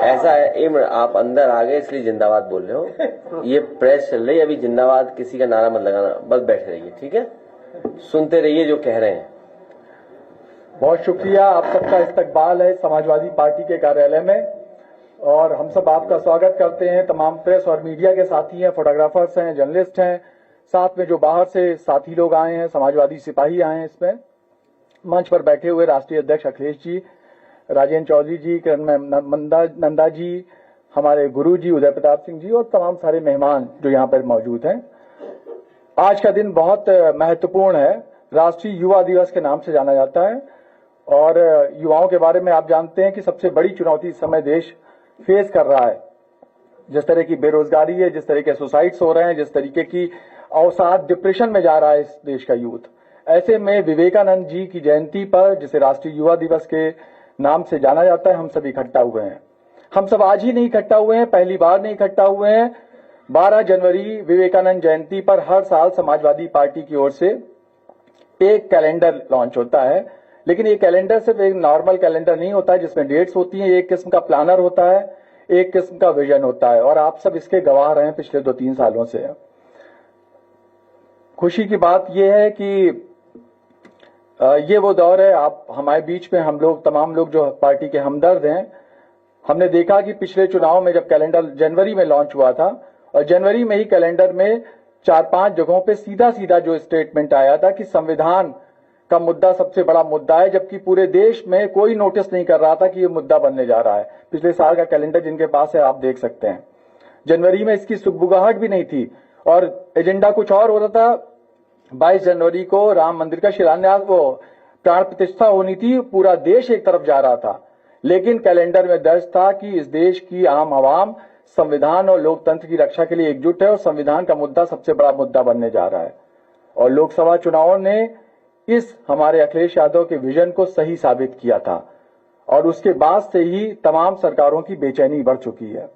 ऐसा है इम्र, आप अंदर आ गए इसलिए जिंदाबाद बोल रहे हो। ये प्रेस चल रही है, अभी जिंदाबाद किसी का नारा मत लगाना, बस बैठे रहिए, ठीक है? सुनते रहिए जो कह रहे हैं। बहुत शुक्रिया, आप सबका इस्तकबाल है समाजवादी पार्टी के कार्यालय में, और हम सब आपका स्वागत करते हैं। तमाम प्रेस और मीडिया के साथी हैं, फोटोग्राफर्स हैं, जर्नलिस्ट हैं, साथ में जो बाहर से साथी लोग आए हैं, समाजवादी सिपाही आए हैं। इसमें मंच पर बैठे हुए राष्ट्रीय अध्यक्ष अखिलेश जी, राजेंद्र चौधरी जी, किरण नंदा जी, हमारे गुरु जी उदय प्रताप सिंह जी, और तमाम सारे मेहमान जो यहाँ पर मौजूद हैं। आज का दिन बहुत महत्वपूर्ण है, राष्ट्रीय युवा दिवस के नाम से जाना जाता है। और युवाओं के बारे में आप जानते हैं कि सबसे बड़ी चुनौती इस समय देश फेस कर रहा है। जिस तरह की बेरोजगारी है, जिस तरह के सुसाइड्स हो रहे हैं, जिस तरीके की अवसाद, डिप्रेशन में जा रहा है इस देश का यूथ, ऐसे में विवेकानंद जी की जयंती पर, जिसे राष्ट्रीय युवा दिवस के नाम से जाना जाता है, हम सब इकट्ठा हुए हैं। हम सब आज ही नहीं इकट्ठा हुए हैं, पहली बार नहीं इकट्ठा हुए हैं। 12 जनवरी विवेकानंद जयंती पर हर साल समाजवादी पार्टी की ओर से एक कैलेंडर लॉन्च होता है, लेकिन ये कैलेंडर सिर्फ एक नॉर्मल कैलेंडर नहीं होता है जिसमें डेट्स होती हैं। एक किस्म का प्लानर होता है, एक किस्म का विजन होता है, और आप सब इसके गवाह रहे हैं पिछले 2-3 सालों से। खुशी की बात यह है कि ये वो दौर है, आप हमारे बीच में, हम लोग तमाम लोग जो पार्टी के हमदर्द हैं, हमने देखा कि पिछले चुनाव में जब कैलेंडर जनवरी में लॉन्च हुआ था, और जनवरी में ही कैलेंडर में 4-5 जगहों पे सीधा सीधा जो स्टेटमेंट आया था कि संविधान का मुद्दा सबसे बड़ा मुद्दा है, जबकि पूरे देश में कोई नोटिस नहीं कर रहा था कि ये मुद्दा बनने जा रहा है। पिछले साल का कैलेंडर जिनके पास है आप देख सकते हैं, जनवरी में इसकी सुगबुगाहट भी नहीं थी, और एजेंडा कुछ और हो रहा था। 22 जनवरी को राम मंदिर का शिलान्यास, वो प्राण प्रतिष्ठा होनी थी, पूरा देश एक तरफ जा रहा था, लेकिन कैलेंडर में दर्ज था कि इस देश की आम आवाम संविधान और लोकतंत्र की रक्षा के लिए एकजुट है, और संविधान का मुद्दा सबसे बड़ा मुद्दा बनने जा रहा है। और लोकसभा चुनावों ने इस हमारे अखिलेश यादव के विजन को सही साबित किया था, और उसके बाद से ही तमाम सरकारों की बेचैनी बढ़ चुकी है।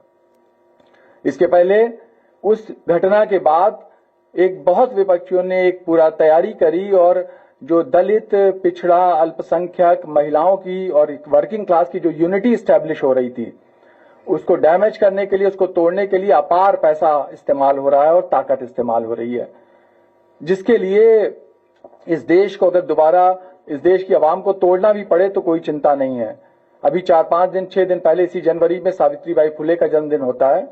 इसके पहले, उस घटना के बाद, एक बहुत विपक्षियों ने एक पूरा तैयारी करी, और जो दलित, पिछड़ा, अल्पसंख्यक, महिलाओं की और वर्किंग क्लास की जो यूनिटी स्टैब्लिश हो रही थी, उसको डैमेज करने के लिए, उसको तोड़ने के लिए अपार पैसा इस्तेमाल हो रहा है और ताकत इस्तेमाल हो रही है, जिसके लिए इस देश को अगर दोबारा, इस देश की आवाम को तोड़ना भी पड़े तो कोई चिंता नहीं है। अभी 4-5 दिन, 6 दिन पहले, इसी जनवरी में सावित्रीबाई फुले का जन्मदिन होता है,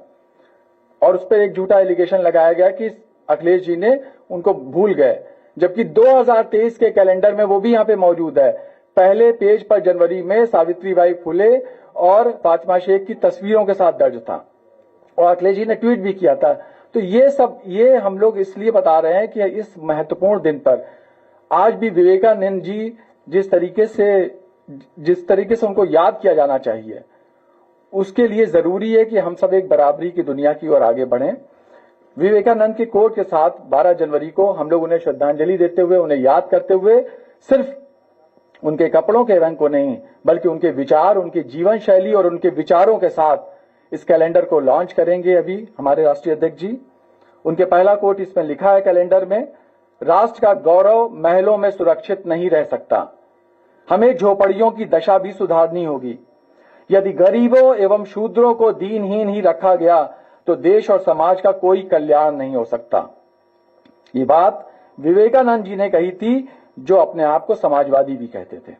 और उस पर एक झूठा एलिगेशन लगाया गया कि अखिलेश जी ने उनको भूल गए, जबकि 2023 के कैलेंडर में वो भी यहाँ पे मौजूद है। पहले पेज पर जनवरी में सावित्रीबाई फुले और फातिमा शेख की तस्वीरों के साथ दर्ज था, और अखिलेश जी ने ट्वीट भी किया था। तो ये हम लोग इसलिए बता रहे हैं कि इस महत्वपूर्ण दिन पर आज भी विवेकानंद जी जिस तरीके से उनको याद किया जाना चाहिए, उसके लिए जरूरी है कि हम सब एक बराबरी की दुनिया की ओर आगे बढ़ें। विवेकानंद के कोट के साथ 12 जनवरी को हम लोग उन्हें श्रद्धांजलि देते हुए, उन्हें याद करते हुए, सिर्फ उनके कपड़ों के रंग को नहीं, बल्कि उनके विचार, उनके जीवन शैली और उनके विचारों के साथ इस कैलेंडर को लॉन्च करेंगे अभी हमारे राष्ट्रीय अध्यक्ष जी। उनके पहला कोट इसमें लिखा है कैलेंडर में, राष्ट्र का गौरव महलों में सुरक्षित नहीं रह सकता, हमें झोपड़ियों की दशा भी सुधारनी होगी। यदि गरीबों एवं शूद्रों को दीनहीन ही रखा गया तो देश और समाज का कोई कल्याण नहीं हो सकता। ये बात विवेकानंद जी ने कही थी, जो अपने आप को समाजवादी भी कहते थे।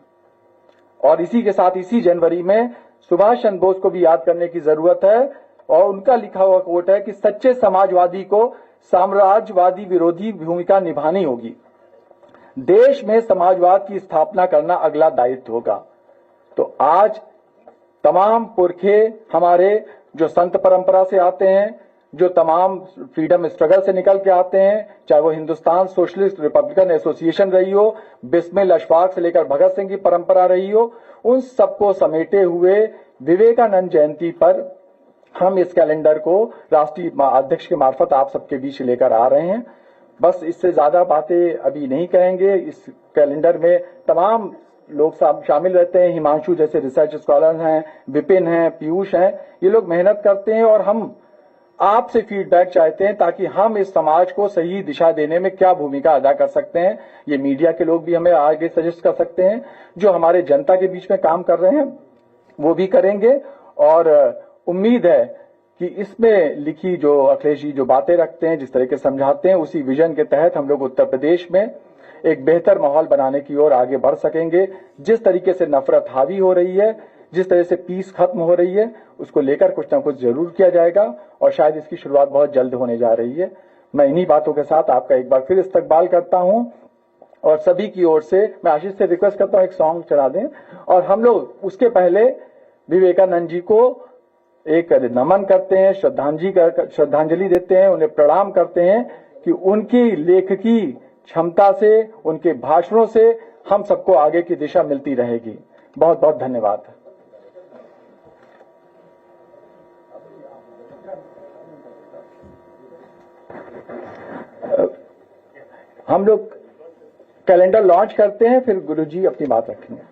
और इसी के साथ इसी जनवरी में सुभाष चंद्र बोस को भी याद करने की जरूरत है, और उनका लिखा हुआ कोट है कि सच्चे समाजवादी को साम्राज्यवादी विरोधी भूमिका निभानी होगी, देश में समाजवाद की स्थापना करना अगला दायित्व होगा। तो आज तमाम पुरखे हमारे जो संत परंपरा से आते हैं, जो तमाम फ्रीडम स्ट्रगल से निकल के आते हैं, चाहे वो हिंदुस्तान सोशलिस्ट रिपब्लिकन एसोसिएशन रही हो, बिस्मिल अशफाक से लेकर भगत सिंह की परंपरा रही हो, उन सबको समेटे हुए विवेकानंद जयंती पर हम इस कैलेंडर को राष्ट्रीय अध्यक्ष के मार्फत आप सबके बीच लेकर आ रहे हैं। बस इससे ज्यादा बातें अभी नहीं कहेंगे। इस कैलेंडर में तमाम लोग शामिल रहते हैं, हिमांशु जैसे रिसर्च स्कॉलर हैं, विपिन हैं, पीयूष हैं, ये लोग मेहनत करते हैं, और हम आपसे फीडबैक चाहते हैं ताकि हम इस समाज को सही दिशा देने में क्या भूमिका अदा कर सकते हैं। ये मीडिया के लोग भी हमें आगे सजेस्ट कर सकते हैं, जो हमारे जनता के बीच में काम कर रहे हैं वो भी करेंगे। और उम्मीद है कि इसमें लिखी जो अखिलेश जी जो बातें रखते हैं, जिस तरह के समझाते हैं, उसी विजन के तहत हम लोग उत्तर प्रदेश में एक बेहतर माहौल बनाने की ओर आगे बढ़ सकेंगे। जिस तरीके से नफरत हावी हो रही है, जिस तरह से पीस खत्म हो रही है, उसको लेकर कुछ ना कुछ जरूर किया जाएगा और शायद इसकी शुरुआत बहुत जल्द होने जा रही है। मैं इन्हीं बातों के साथ आपका एक बार फिर इस्तकबाल करता हूं और सभी की ओर से मैं आशीष से रिक्वेस्ट करता हूं एक सॉन्ग चला दें और हम लोग उसके पहले विवेकानंद जी को एक नमन करते हैं, श्रद्धांजलि देते हैं, उन्हें प्रणाम करते हैं कि उनकी लेखकी क्षमता से, उनके भाषणों से हम सबको आगे की दिशा मिलती रहेगी। बहुत बहुत धन्यवाद। हम लोग कैलेंडर लॉन्च करते हैं, फिर गुरुजी अपनी बात रखेंगे।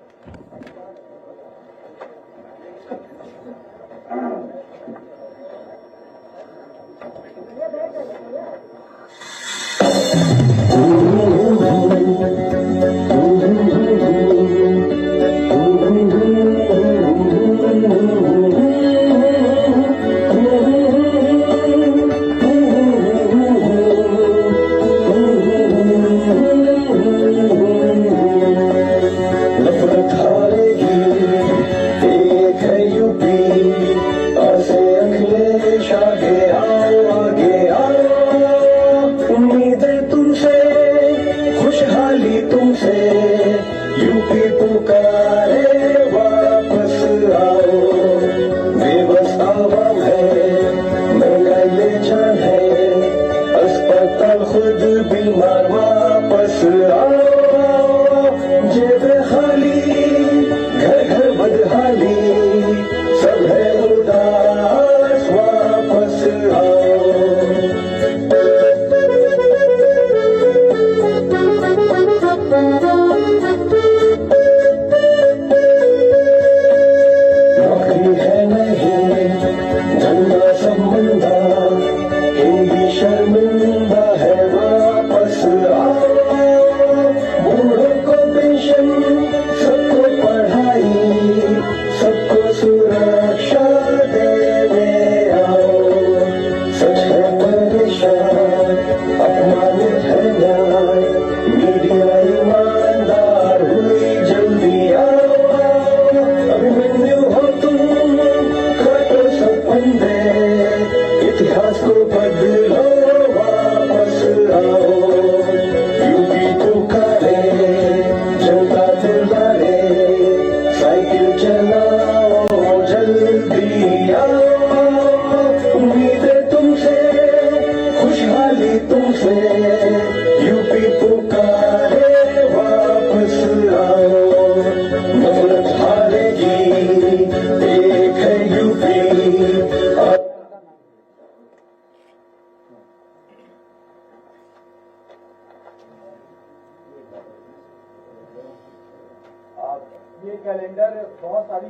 ये कैलेंडर बहुत सारी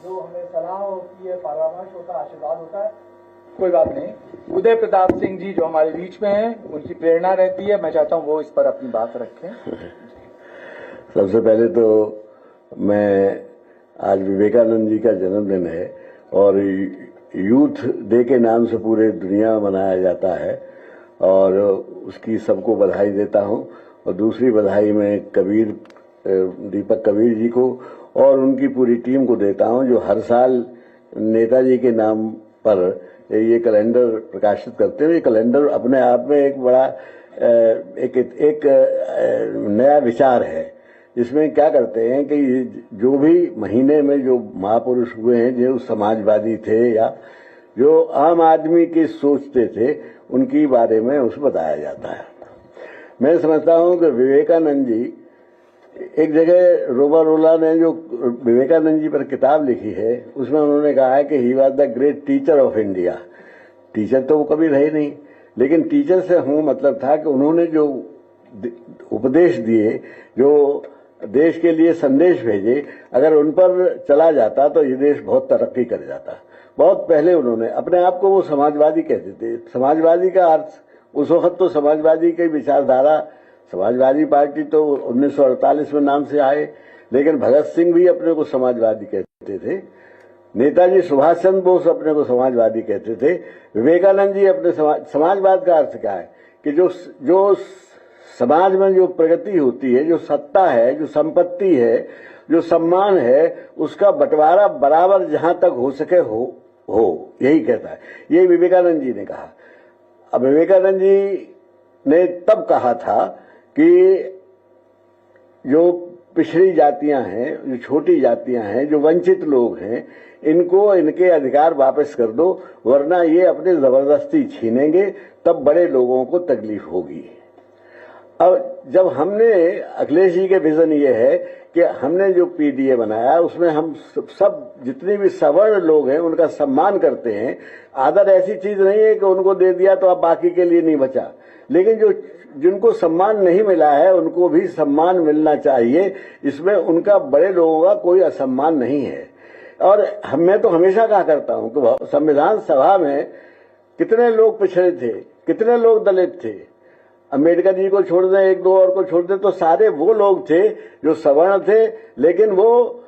जो हमें सलाह होती है, परामर्श होता है, आशीर्वाद होता है, कोई बात नहीं। उदय प्रताप सिंह जी जो हमारे बीच में हैं, उनकी प्रेरणा रहती है, मैं चाहता हूं वो इस पर अपनी बात रखें। सबसे पहले तो मैं आज विवेकानंद जी का जन्मदिन है और यूथ डे के नाम से पूरे दुनिया में मनाया जाता है और उसकी सबको बधाई देता हूं। और दूसरी बधाई मैं दीपक कबीर जी को और उनकी पूरी टीम को देता हूं, जो हर साल नेताजी के नाम पर ये कैलेंडर प्रकाशित करते हैं। ये कैलेंडर अपने आप में एक बड़ा एक नया विचार है। इसमें क्या करते हैं कि जो भी महीने में जो महापुरुष हुए हैं, जो समाजवादी थे या जो आम आदमी की सोचते थे, उनकी बारे में उसमें बताया जाता है। मैं समझता हूं कि विवेकानंद जी, एक जगह रोला ने जो विवेकानंद जी पर किताब लिखी है, उसमें उन्होंने कहा है कि he was the great teacher of India. Teacher तो वो कभी रहे नहीं, लेकिन टीचर से हूं मतलब था कि उन्होंने जो उपदेश दिए, जो देश के लिए संदेश भेजे, अगर उन पर चला जाता तो ये देश बहुत तरक्की कर जाता। बहुत पहले उन्होंने अपने आप को वो समाजवादी कहते थे। समाजवादी का अर्थ उस वक्त तो समाजवादी की विचारधारा, समाजवादी पार्टी तो 1948 में नाम से आए, लेकिन भगत सिंह भी अपने को समाजवादी कहते थे, नेताजी सुभाष चंद्र बोस अपने को समाजवादी कहते थे, विवेकानंद जी अपने समाजवाद का अर्थ क्या है कि जो समाज में जो प्रगति होती है, जो सत्ता है, जो संपत्ति है, जो सम्मान है, उसका बंटवारा बराबर जहां तक हो सके हो यही कहता है। ये विवेकानंद जी ने कहा। अब विवेकानंद जी ने तब कहा था कि जो पिछड़ी जातियां हैं, जो छोटी जातियां हैं, जो वंचित लोग हैं, इनको इनके अधिकार वापस कर दो, वरना ये अपने जबरदस्ती छीनेंगे, तब बड़े लोगों को तकलीफ होगी। अब जब हमने अखिलेश जी के विजन ये है कि हमने जो पीडीए बनाया उसमें हम सब जितने भी सवर्ण लोग हैं उनका सम्मान करते हैं। आदर ऐसी चीज नहीं है कि उनको दे दिया तो अब बाकी के लिए नहीं बचा, लेकिन जिनको सम्मान नहीं मिला है उनको भी सम्मान मिलना चाहिए। इसमें उनका बड़े लोगों का कोई असम्मान नहीं है। और मैं तो हमेशा कहा करता हूं कि संविधान सभा में कितने लोग पिछड़े थे, कितने लोग दलित थे। अम्बेडकर जी को छोड़ दें, एक दो और को छोड़ दें, तो सारे वो लोग थे जो सवर्ण थे, लेकिन वो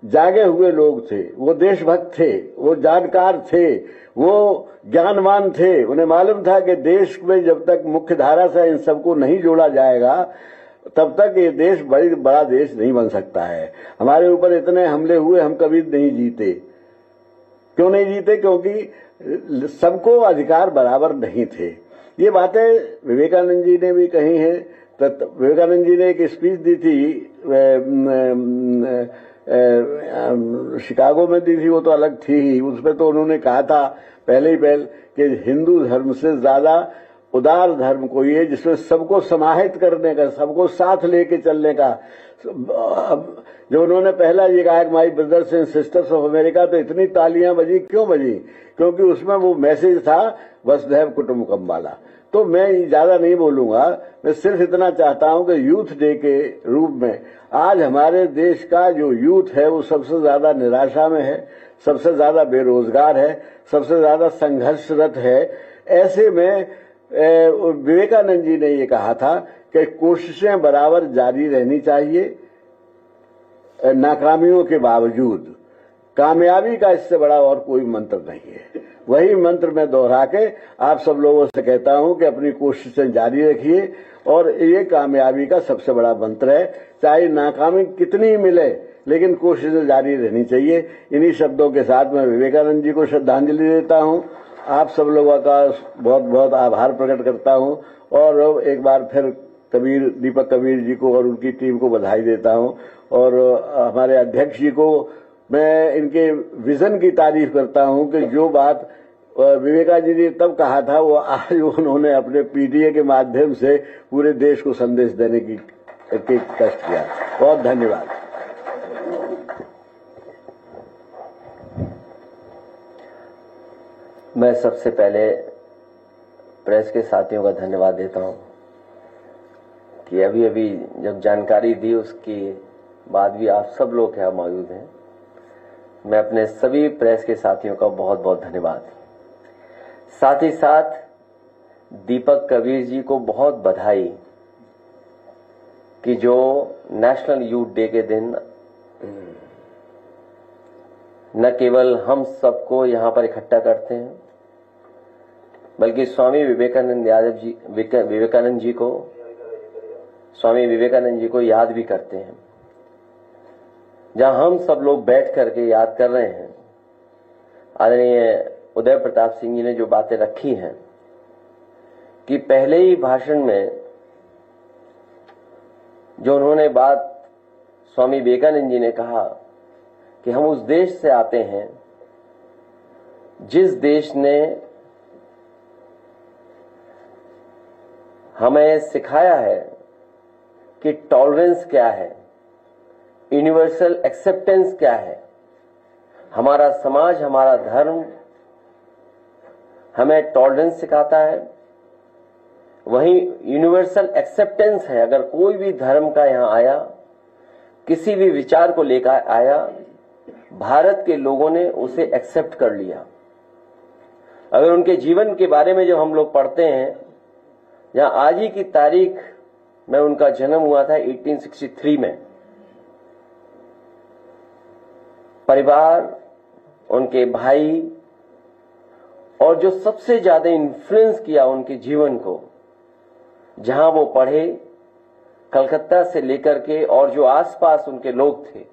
जागे हुए लोग थे, वो देशभक्त थे, वो जानकार थे, वो ज्ञानवान थे। उन्हें मालूम था कि देश में जब तक मुख्य धारा से इन सबको नहीं जोड़ा जाएगा तब तक ये देश बड़ा देश नहीं बन सकता है। हमारे ऊपर इतने हमले हुए, हम कभी नहीं जीते। क्यों नहीं जीते? क्योंकि सबको अधिकार बराबर नहीं थे। ये बातें विवेकानंद जी ने भी कही हैं। विवेकानंद जी ने एक स्पीच दी थी, शिकागो में दी थी, वो तो अलग थी ही। उसमें तो उन्होंने कहा था पहले कि हिंदू धर्म से ज्यादा उदार धर्म कोई है जिसमें सबको समाहित करने का, सबको साथ लेके चलने का। जो उन्होंने पहला ये कहा my brothers and sisters of America, तो इतनी तालियां बजी। क्यों बजी? क्योंकि उसमें वो मैसेज था वसुधैव कुटुंबकम वाला। तो मैं ज्यादा नहीं बोलूंगा, मैं सिर्फ इतना चाहता हूं कि यूथ डे के रूप में आज हमारे देश का जो यूथ है वो सबसे ज्यादा निराशा में है, सबसे ज्यादा बेरोजगार है, सबसे ज्यादा संघर्षरत है। ऐसे में विवेकानंद जी ने ये कहा था कि कोशिशें बराबर जारी रहनी चाहिए, नाकामियों के बावजूद। कामयाबी का इससे बड़ा और कोई मंत्र नहीं है। वही मंत्र मैं दोहरा के आप सब लोगों से कहता हूं कि अपनी कोशिशें जारी रखिए, और ये कामयाबी का सबसे बड़ा मंत्र है। चाहे नाकामी कितनी ही मिले, लेकिन कोशिशें जारी रहनी चाहिए। इन्हीं शब्दों के साथ मैं विवेकानंद जी को श्रद्धांजलि देता हूं। आप सब लोगों का बहुत बहुत आभार प्रकट करता हूं, और एक बार फिर दीपक कबीर जी को और उनकी टीम को बधाई देता हूं। और हमारे अध्यक्ष जी को मैं इनके विजन की तारीफ करता हूं कि जो बात विवेकानंद जी ने तब कहा था वो आज उन्होंने अपने पीटीए के माध्यम से पूरे देश को संदेश देने की कष्ट किया। बहुत धन्यवाद। मैं सबसे पहले प्रेस के साथियों का धन्यवाद देता हूं कि अभी अभी जब जानकारी दी उसके बाद भी आप सब लोग यहाँ मौजूद हैं। मैं अपने सभी प्रेस के साथियों का बहुत बहुत धन्यवाद। साथ ही साथ दीपक कबीर जी को बहुत बधाई कि जो नेशनल यूथ डे के दिन न केवल हम सबको यहां पर इकट्ठा करते हैं, बल्कि स्वामी विवेकानंद जी को याद भी करते हैं। जहां हम सब लोग बैठ करके याद कर रहे हैं, आदरणीय उदय प्रताप सिंह जी ने जो बातें रखी हैं कि पहले ही भाषण में जो उन्होंने बात स्वामी विवेकानंद जी ने कहा कि हम उस देश से आते हैं जिस देश ने हमें सिखाया है कि टॉलरेंस क्या है, यूनिवर्सल एक्सेप्टेंस क्या है। हमारा समाज, हमारा धर्म हमें टॉलरेंस सिखाता है, वहीं यूनिवर्सल एक्सेप्टेंस है। अगर कोई भी धर्म का यहां आया, किसी भी विचार को लेकर आया, भारत के लोगों ने उसे एक्सेप्ट कर लिया। अगर उनके जीवन के बारे में जब हम लोग पढ़ते हैं, जहां आज ही की तारीख में उनका जन्म हुआ था 1863 में, परिवार, उनके भाई, और जो सबसे ज्यादा इन्फ्लुएंस किया उनके जीवन को, जहां वो पढ़े, कलकत्ता से लेकर के और जो आसपास उनके लोग थे,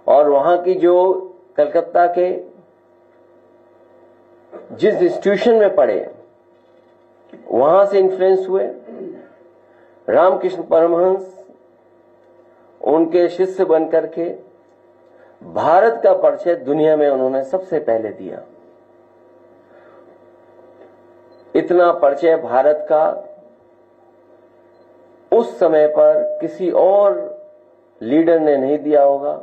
और वहां की जो कलकत्ता के जिस इंस्टीट्यूशन में पढ़े वहां से इन्फ्लुएंस हुए। रामकृष्ण परमहंस उनके शिष्य बनकर के भारत का परिचय दुनिया में उन्होंने सबसे पहले दिया। इतना परिचय भारत का उस समय पर किसी और लीडर ने नहीं दिया होगा,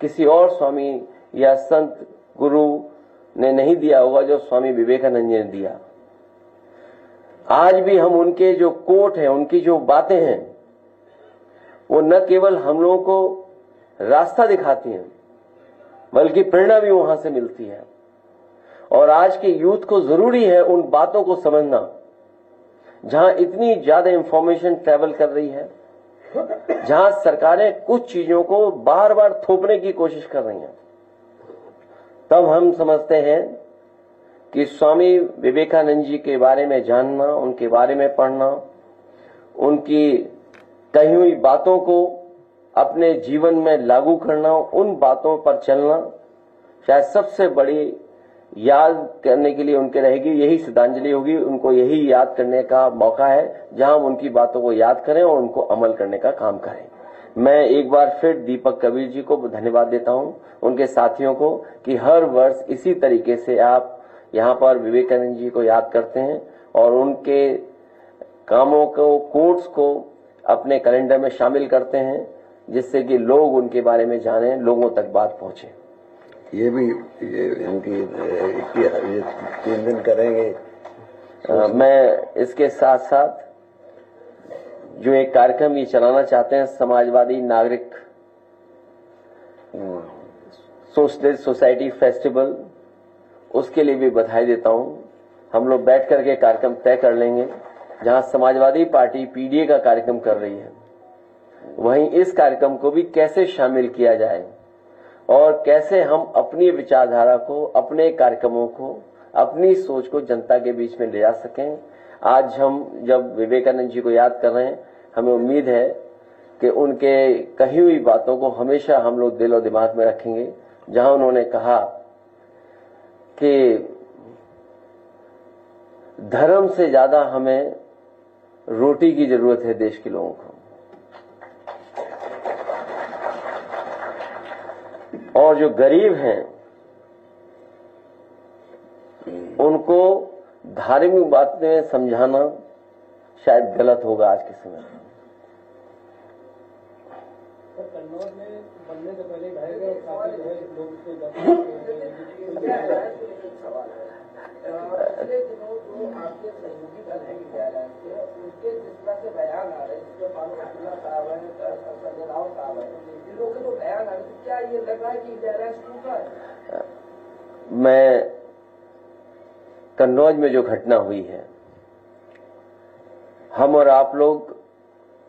किसी और स्वामी या संत गुरु ने नहीं दिया होगा जो स्वामी विवेकानंद जी ने दिया। आज भी हम उनके जो कोट हैं, उनकी जो बातें हैं, वो न केवल हम लोगों को रास्ता दिखाती हैं, बल्कि प्रेरणा भी वहां से मिलती है। और आज के यूथ को जरूरी है उन बातों को समझना, जहां इतनी ज्यादा इंफॉर्मेशन ट्रेवल कर रही है, जहां सरकारें कुछ चीजों को बार बार थोपने की कोशिश कर रही हैं, तब हम समझते हैं कि स्वामी विवेकानंद जी के बारे में जानना, उनके बारे में पढ़ना, उनकी कही हुई बातों को अपने जीवन में लागू करना, उन बातों पर चलना शायद सबसे बड़ी याद करने के लिए उनके रहेगी। यही श्रद्धांजलि होगी, उनको यही याद करने का मौका है, जहां हम उनकी बातों को याद करें और उनको अमल करने का काम करें। मैं एक बार फिर दीपक कबीर जी को धन्यवाद देता हूं, उनके साथियों को, कि हर वर्ष इसी तरीके से आप यहां पर विवेकानंद जी को याद करते हैं और उनके कामों को, कोट्स को अपने कैलेंडर में शामिल करते हैं, जिससे कि लोग उनके बारे में जानें, लोगों तक बात पहुंचे। ये भी इनकी ये 3 दिन करेंगे। मैं इसके साथ साथ जो एक कार्यक्रम ये चलाना चाहते हैं, समाजवादी नागरिक सोशलिस्ट सोसाइटी फेस्टिवल, उसके लिए भी बधाई देता हूं। हम लोग बैठ करके कार्यक्रम तय कर लेंगे। जहां समाजवादी पार्टी पीडीए का कार्यक्रम कर रही है, वहीं इस कार्यक्रम को भी कैसे शामिल किया जाए और कैसे हम अपनी विचारधारा को, अपने कार्यक्रमों को, अपनी सोच को जनता के बीच में ले जा सकें। आज हम जब विवेकानंद जी को याद कर रहे हैं, हमें उम्मीद है कि उनके कही हुई बातों को हमेशा हम लोग दिल और दिमाग में रखेंगे। जहां उन्होंने कहा कि धर्म से ज्यादा हमें रोटी की जरूरत है देश के लोगों को, और जो गरीब हैं उनको धार्मिक बातें समझाना शायद गलत होगा आज के समय में। कन्नौज में बनने से पहले काफी जो है लोग पिछले दिनों जो आपके सहयोगी दल है विद्यालय के, उनके जिस तरह से बयान आ रहे हैं, जिसमें फारूक अब्दुल्ला साहब है, संजय राव साहब है, इन लोगों के जो बयान आ रहे हैं, क्या ये लग रहा है कि विद्यालय टूट रहा है? मैं कन्नौज में जो घटना हुई है, हम और आप लोग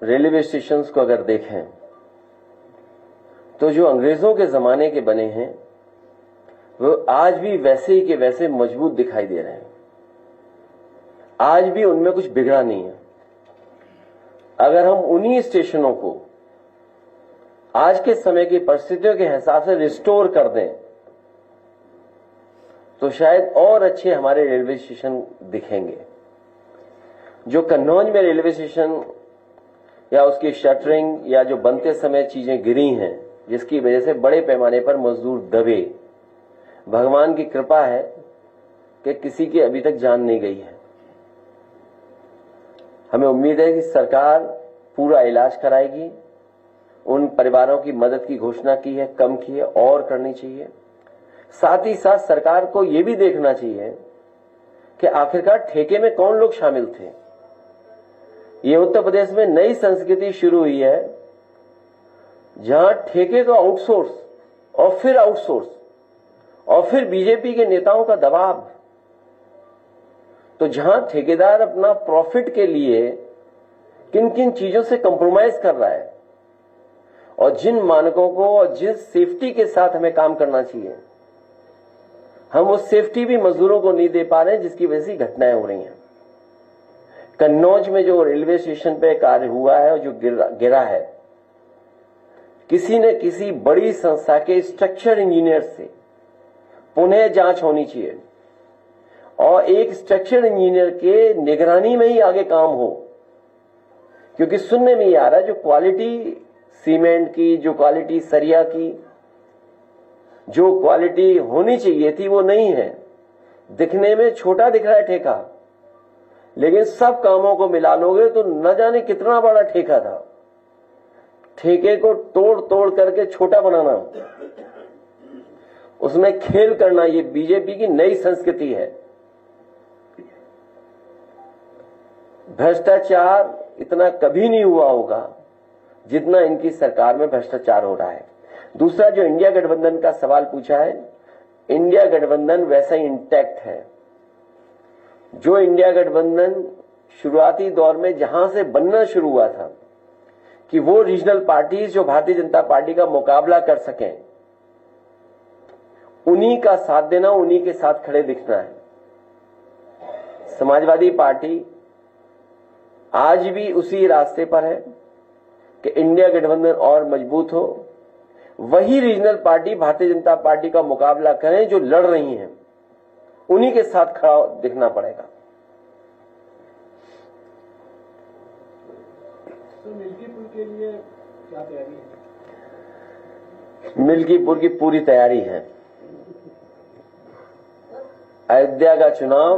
रेलवे स्टेशंस को अगर देखें तो जो अंग्रेजों के जमाने के बने हैं वो आज भी वैसे ही के वैसे मजबूत दिखाई दे रहे हैं। आज भी उनमें कुछ बिगड़ा नहीं है। अगर हम उन्हीं स्टेशनों को आज के समय की परिस्थितियों के हिसाब से रिस्टोर कर दें तो शायद और अच्छे हमारे रेलवे स्टेशन दिखेंगे। जो कन्नौज में रेलवे स्टेशन या उसकी शटरिंग या जो बनते समय चीजें गिरी हैं, जिसकी वजह से बड़े पैमाने पर मजदूर दबे, भगवान की कृपा है कि किसी की अभी तक जान नहीं गई है। हमें उम्मीद है कि सरकार पूरा इलाज कराएगी। उन परिवारों की मदद की घोषणा की है, कम की है, और करनी चाहिए। साथ ही साथ सरकार को यह भी देखना चाहिए कि आखिरकार ठेके में कौन लोग शामिल थे। ये उत्तर प्रदेश में नई संस्कृति शुरू हुई है जहां ठेके को आउटसोर्स और फिर आउटसोर्स, और फिर बीजेपी के नेताओं का दबाव। तो जहां ठेकेदार अपना प्रॉफिट के लिए किन किन चीजों से कंप्रोमाइज कर रहा है और जिन मानकों को और जिस सेफ्टी के साथ हमें काम करना चाहिए, हम वो सेफ्टी भी मजदूरों को नहीं दे पा रहे हैं, जिसकी वजह से घटनाएं हो रही हैं। कन्नौज में जो रेलवे स्टेशन पे कार्य हुआ है और जो गिरा है, किसी न किसी बड़ी संस्था के स्ट्रक्चर इंजीनियर से पुनः जांच होनी चाहिए और एक स्ट्रक्चर इंजीनियर के निगरानी में ही आगे काम हो, क्योंकि सुनने में ही आ रहा है जो क्वालिटी सीमेंट की, जो क्वालिटी सरिया की, जो क्वालिटी होनी चाहिए थी वो नहीं है। दिखने में छोटा दिख रहा है ठेका, लेकिन सब कामों को मिला लोगे तो न जाने कितना बड़ा ठेका था। ठेके को तोड़ तोड़ करके छोटा बनाना, उसमें खेल करना, ये बीजेपी की नई संस्कृति है। भ्रष्टाचार इतना कभी नहीं हुआ होगा जितना इनकी सरकार में भ्रष्टाचार हो रहा है। दूसरा, जो इंडिया गठबंधन का सवाल पूछा है, इंडिया गठबंधन वैसा ही इंटैक्ट है। जो इंडिया गठबंधन शुरुआती दौर में जहां से बनना शुरू हुआ था कि वो रीजनल पार्टीज जो भारतीय जनता पार्टी का मुकाबला कर सकें, उन्हीं का साथ देना, उन्हीं के साथ खड़े दिखना है। समाजवादी पार्टी आज भी उसी रास्ते पर है कि इंडिया गठबंधन और मजबूत हो, वही regional party Bharatiya Janata party का मुकाबला करें जो लड़ रही हैं, उन्हीं के साथ खड़ा दिखना पड़ेगा। तो मिल्कीपुर के लिए क्या तैयारी है? मिल्कीपुर की पूरी तैयारी है। अयोध्या का चुनाव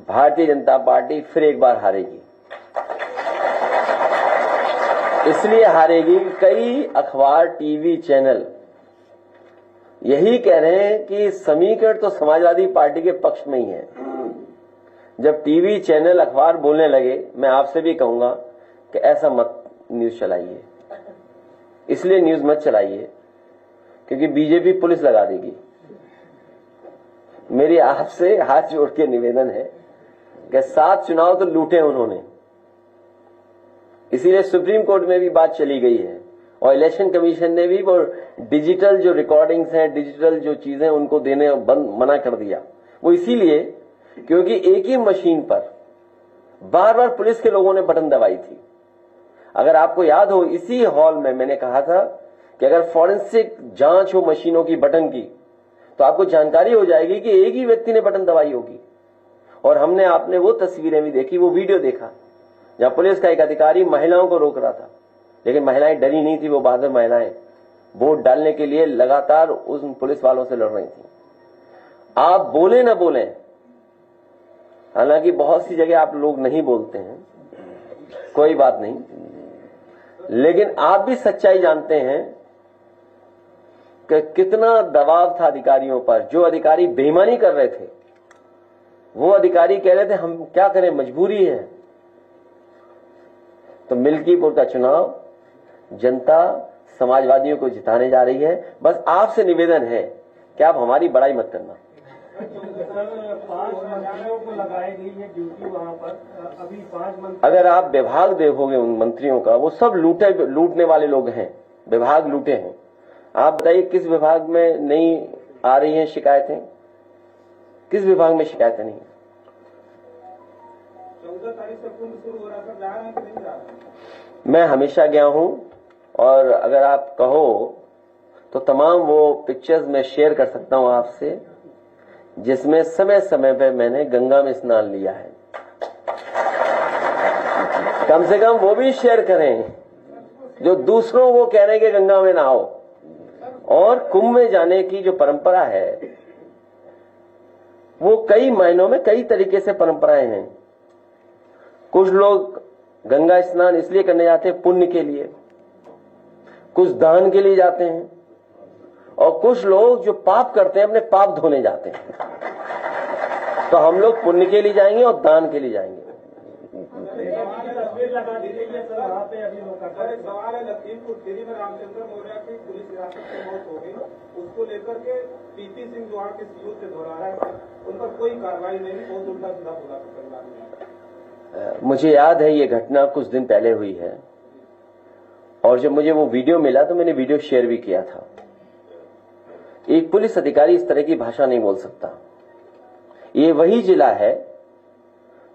भारतीय जनता पार्टी फिर एक बार हारेगी। इसलिए हारेगी कि कई अखबार, टीवी चैनल यही कह रहे हैं कि समीकरण तो समाजवादी पार्टी के पक्ष में ही है। जब टीवी चैनल, अखबार बोलने लगे, मैं आपसे भी कहूंगा कि ऐसा मत न्यूज चलाइए, इसलिए न्यूज मत चलाइए क्योंकि बीजेपी पुलिस लगा देगी। मेरी आपसे हाथ जोड़ के निवेदन है कि 7 चुनाव तो लूटे उन्होंने, इसीलिए सुप्रीम कोर्ट में भी बात चली गई है और इलेक्शन कमीशन ने भी वो डिजिटल जो रिकॉर्डिंग्स हैं, डिजिटल जो चीजें उनको देने मना कर दिया। वो इसीलिए क्योंकि एक ही मशीन पर बार बार पुलिस के लोगों ने बटन दबाई थी। अगर आपको याद हो, इसी हॉल में मैंने कहा था कि अगर फॉरेंसिक जांच हो मशीनों की, बटन की, तो आपको जानकारी हो जाएगी कि एक ही व्यक्ति ने बटन दबाई होगी। और हमने, आपने वो तस्वीरें भी देखी, वो वीडियो देखा जहां पुलिस का एक अधिकारी महिलाओं को रोक रहा था, लेकिन महिलाएं डरी नहीं थी। वो बहादुर महिलाएं वोट डालने के लिए लगातार उन पुलिस वालों से लड़ रही थी। आप बोले ना बोले, हालांकि बहुत सी जगह आप लोग नहीं बोलते हैं, कोई बात नहीं, लेकिन आप भी सच्चाई जानते हैं कि कितना दबाव था अधिकारियों पर। जो अधिकारी बेईमानी कर रहे थे, वो अधिकारी कह रहे थे हम क्या करें, मजबूरी है। तो मिल्कीपुर का चुनाव जनता समाजवादियों को जिताने जा रही है। बस आपसे निवेदन है कि आप हमारी बड़ाई मत करना। 5 मंत्रियों को लगाई गई है ड्यूटी वहां पर, अभी 5 मंत्री। अगर आप विभाग देखोगे उन मंत्रियों का, वो सब लूटने वाले लोग हैं, विभाग लूटे हैं। आप बताइए किस विभाग में नहीं आ रही हैं शिकायतें, किस विभाग में शिकायतें नहीं? 14 तारीख से कुंभ शुरू हो रहा था, जा रहे हैं कि नहीं जा रहे? मैं हमेशा गया हूं और अगर आप कहो तो तमाम वो पिक्चर्स मैं शेयर कर सकता हूं आपसे, जिसमें समय समय पे मैंने गंगा में स्नान लिया है। कम से कम वो भी शेयर करें जो दूसरों को कह रहे हैं कि गंगा में नहाओ। और कुंभ में जाने की जो परंपरा है, वो कई मायनों में कई तरीके से परंपराएं हैं। कुछ लोग गंगा स्नान इसलिए करने जाते हैं पुण्य के लिए, कुछ दान के लिए जाते हैं, और कुछ लोग जो पाप करते हैं अपने पाप धोने जाते हैं। तो हम लोग पुण्य के लिए जाएंगे और दान के लिए जाएंगे। तस्वीर लगा दी गई है सर वहाँ पे, अभी लोग का सवाल है। लखीमपुर खीरी में रामचंद्र मौर्य की पुलिस हिरासत में मौत हो गई, उसको लेकर के पीपी सिंह जो वहाँ के सीओ से दोहरा है, उन पर कोई कार्रवाई नहीं, बहुत उल्टा सीधा बोला परिवार ने। मुझे याद है ये घटना कुछ दिन पहले हुई है, और जब मुझे वो वीडियो मिला तो मैंने वीडियो शेयर भी किया था। एक पुलिस अधिकारी इस तरह की भाषा नहीं बोल सकता। ये वही जिला है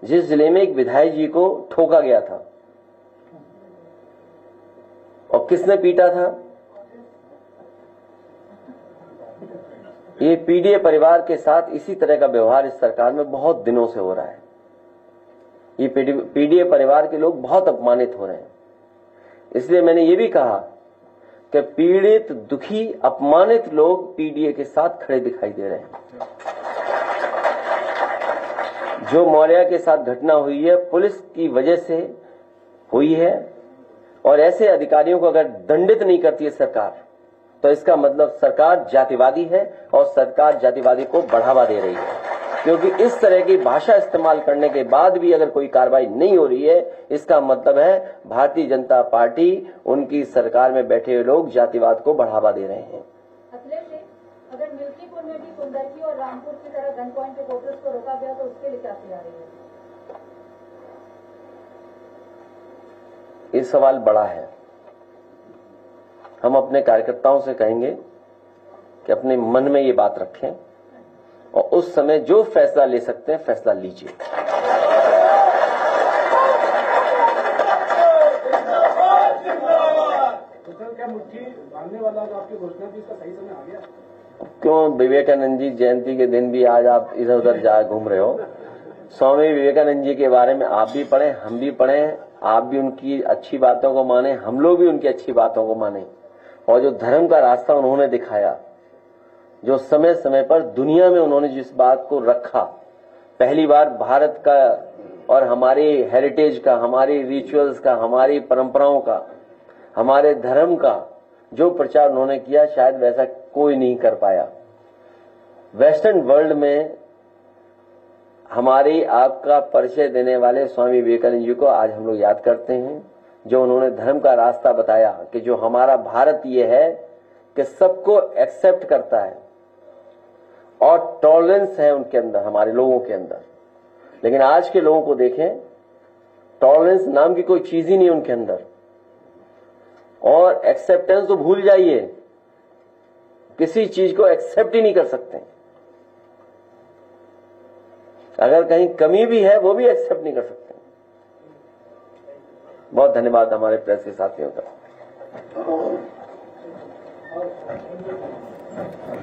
जिस जिले में एक विधायक जी को ठोका गया था, और किसने पीटा था? ये पीडीए परिवार के साथ इसी तरह का व्यवहार इस सरकार में बहुत दिनों से हो रहा है। ये पीडीए परिवार के लोग बहुत अपमानित हो रहे हैं। इसलिए मैंने ये भी कहा कि पीड़ित, दुखी, अपमानित लोग पीडीए के साथ खड़े दिखाई दे रहे हैं। जो मौर्या के साथ घटना हुई है पुलिस की वजह से हुई है, और ऐसे अधिकारियों को अगर दंडित नहीं करती है सरकार, तो इसका मतलब सरकार जातिवादी है और सरकार जातिवादी को बढ़ावा दे रही है। क्योंकि इस तरह की भाषा इस्तेमाल करने के बाद भी अगर कोई कार्रवाई नहीं हो रही है, इसका मतलब है भारतीय जनता पार्टी, उनकी सरकार में बैठे हुए लोग जातिवाद को बढ़ावा दे रहे हैं। अगर मिल्कीपुर में भी कुंदरकी और रामपुर की तरह गन पॉइंट पे वोटर्स को रोका गया तो उसके लिए क्या तैयारी है? ये सवाल बड़ा है। हम अपने कार्यकर्ताओं से कहेंगे कि अपने मन में ये बात रखें और उस समय जो फैसला ले सकते हैं फैसला लीजिए। तो सर, क्या मुट्ठी बांधने वाला जो आपकी घोषणा थी, इसका सही समय आ गया? क्यों विवेकानंद जी जयंती के दिन भी आज आप इधर उधर जा घूम रहे हो? स्वामी विवेकानंद जी के बारे में आप भी पढ़े, हम भी पढ़े, आप भी उनकी अच्छी बातों को माने, हम लोग भी उनकी अच्छी बातों को माने। और जो धर्म का रास्ता उन्होंने दिखाया, जो समय समय पर दुनिया में उन्होंने जिस बात को रखा, पहली बार भारत का और हमारे हेरिटेज का, हमारी रिचुअल्स का, हमारी परंपराओं का, हमारे धर्म का जो प्रचार उन्होंने किया, शायद वैसा कोई नहीं कर पाया। वेस्टर्न वर्ल्ड में हमारी आपका परिचय देने वाले स्वामी विवेकानंद जी को आज हम लोग याद करते हैं, जो उन्होंने धर्म का रास्ता बताया कि जो हमारा भारत ये है कि सबको एक्सेप्ट करता है और टॉलरेंस है उनके अंदर, हमारे लोगों के अंदर। लेकिन आज के लोगों को देखें, टॉलरेंस नाम की कोई चीज ही नहीं उनके अंदर, और एक्सेप्टेंस तो भूल जाइए, किसी चीज को एक्सेप्ट ही नहीं कर सकते। अगर कहीं कमी भी है वो भी एक्सेप्ट नहीं कर सकते। बहुत धन्यवाद हमारे प्रेस के साथियों का।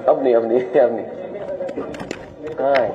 अब नहीं कहाँ है?